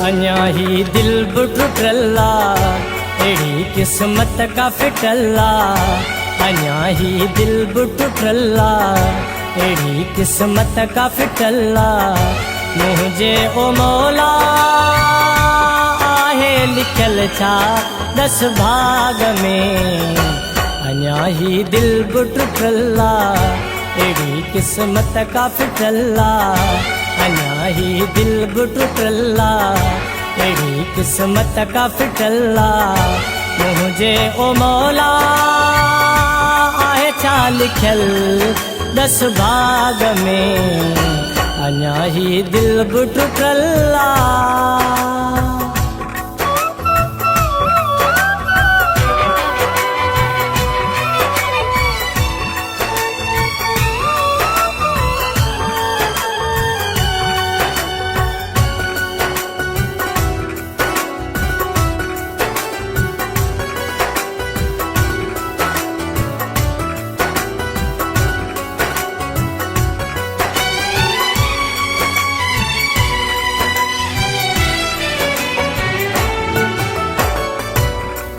अञा ही दिल बि टुटला, अहिड़ी क़िस्मत का फिटला। अञा ही दिल बि टुटला, अहिड़ी क़िस्मत का फिटला। मुझे ओ मौला आहे लिखल छा दस भाग में। अञा ही दिल बि टुटला, अहिड़ी क़िस्मत का फिटला। अञा ही दिल बि टुटला, अहिड़ी क़िस्मत का फिटला। मुझे ओ मौला आहे छा लिखल दस भाग में। अञा ही दिल बि टुटला।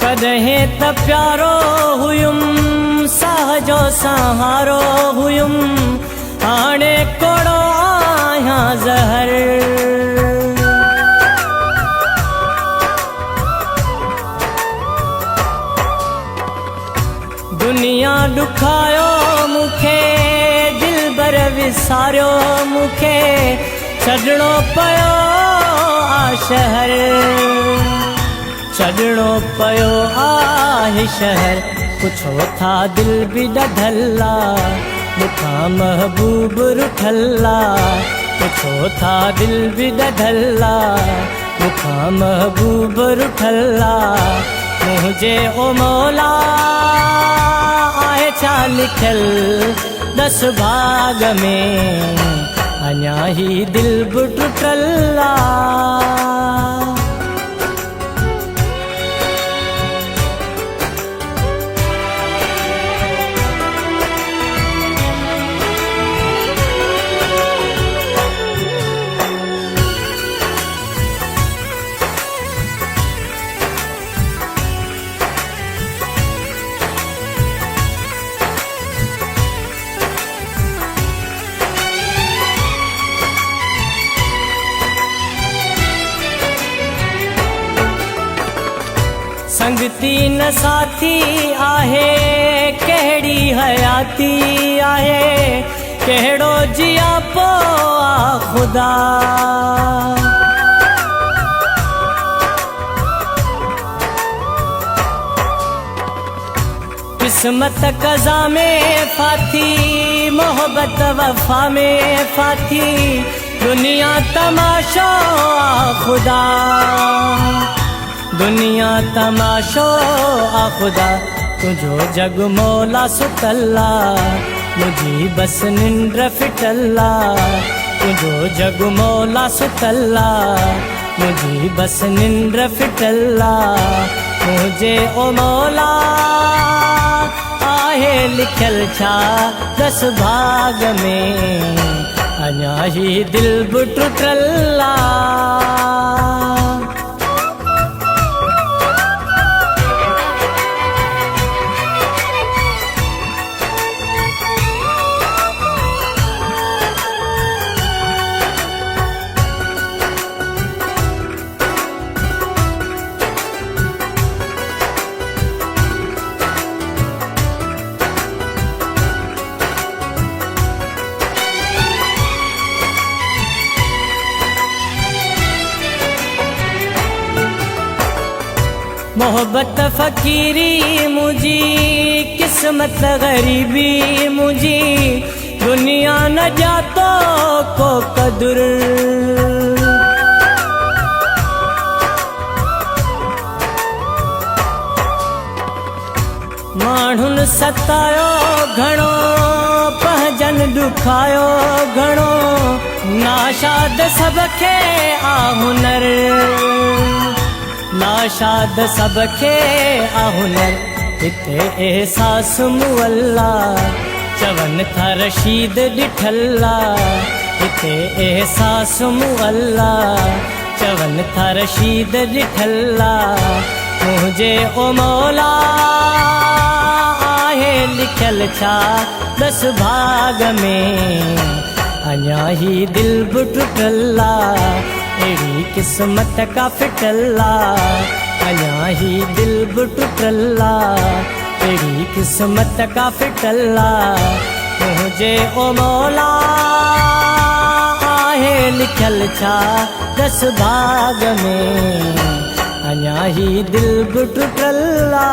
कॾहिं त प्यारो हुयुमि, सहजो सहारो हुयुमि, हाणे कोड़ो आहियां ज़हर। दुनिया ॾुखायो मूंखे, दिलबर विसारियो मूंखे, छॾिणो पियो आ शहर। छॾिणो पियो आहे शहर, पुछो था दिल बि ॾढला, मूंखां महबूब रुठला। पुछो था दिल बि ॾढला, मूंखां महबूब रुठला। मुझे ओ मौला आहे छा लिखल दस भाग में। अञा ही दिल बि टुटला। संगती न साथी आहे, कहिड़ी हयाती आहे, कहिड़ो जियापो आ ख़ुदा। किस्मत कज़ा में फाथी, मोहब्बत वफ़ा में फाथी, दुनिया तमाशो आ ख़ुदा। दुनिया तमाशो आ ख़ुदा, तुझो जग मौला सुतला, मुझी बस निंड फिटला। तुझो जग मौला सुतला, मुझी बस निंड फिटला। मुझे ओ मौला आहे लिखल छा दस भाग में। अञा ही दिल बि टुटला। मोहब्बत फ़कीरी मुझी, किस्मत गरीबी मुझी, दुनिया न जातो को कदुर। माण्हुनि सतायो घणो, पंहिंजन ॾुखायो घणो, नाशाद सब खे आ हुनर। नाशाद सब खे आ हुनर, हिते एहसास मुअल्ला, चवन था रशीद ॾिठला। हिते एहसास मुअल्ला, चवन था रशीद ॾिठल्ला मुझे ओ मौला आहे लिखल छा दस भाग में अञा ही दिल बि टुटल्ला अहिड़ी क़िस्मत का फिटल्ला अञा ही दिल बि टुटल्ला अहिड़ी क़िस्मत का फिटल्ला मुझे ओ मौला आहे लिखल छा दस भाग में अञा ही दिल बि टुटल्ला।